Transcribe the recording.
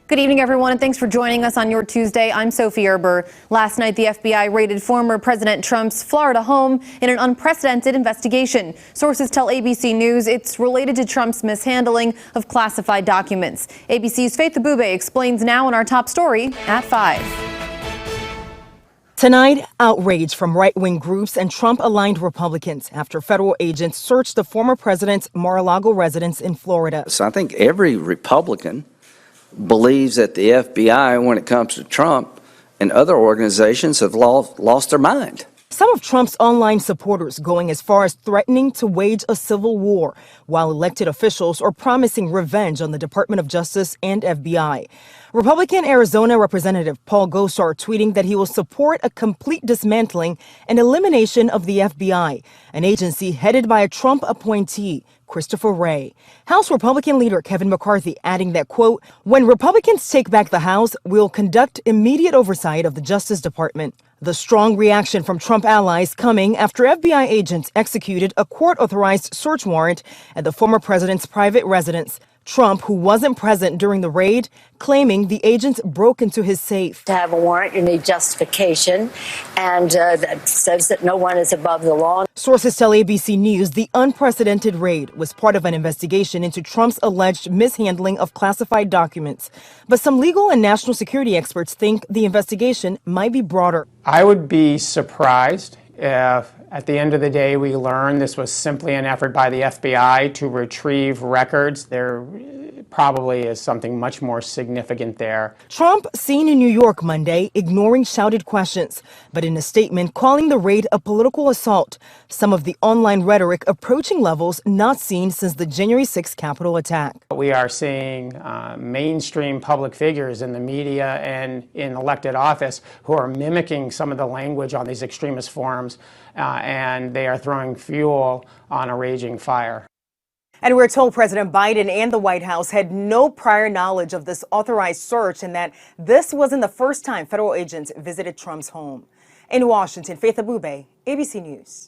Good evening, everyone, and thanks for joining us on your Tuesday. I'm Sophie Erber. Last night, the FBI raided former President Trump's Florida home in an unprecedented investigation. Sources tell ABC News it's related to Trump's mishandling of classified documents. ABC's Faith Abube explains now in our top story at 5. Tonight, outrage from right-wing groups and Trump-aligned Republicans after federal agents searched the former president's Mar-A-Lago residence in Florida. So I think every Republican believes that the FBI, when it comes to Trump and other organizations, have lost their mind. Some of Trump's online supporters going as far as threatening to wage a civil war, while elected officials are promising revenge on the Department of Justice and FBI. Republican Arizona Representative Paul Gosar tweeting that he will support a complete dismantling and elimination of the FBI, an agency headed by a Trump appointee, Christopher Wray. House Republican leader Kevin McCarthy adding that, quote, "When Republicans take back the House, we'll conduct immediate oversight of the Justice Department." The strong reaction from Trump allies coming after FBI agents executed a court-authorized search warrant at the former president's private residence. Trump, who wasn't present during the raid, claiming the agents broke into his safe. To have a warrant, you need justification, and that says that no one is above the law. Sources tell ABC News the unprecedented raid was part of an investigation into Trump's alleged mishandling of classified documents. But some legal and national security experts think the investigation might be broader. I would be surprised if at the end of the day we learn this was simply an effort by the FBI to retrieve records. There probably is something much more significant there. Trump seen in New York Monday ignoring shouted questions, but in a statement calling the raid a political assault, some of the online rhetoric approaching levels not seen since the January 6th Capitol attack. We are seeing mainstream public figures in the media and in elected office who are mimicking some of the language on these extremist forums, and they are throwing fuel on a raging fire. And we're told President Biden and the White House had no prior knowledge of this authorized search and that this wasn't the first time federal agents visited Trump's home. In Washington, Faith Abube, ABC News.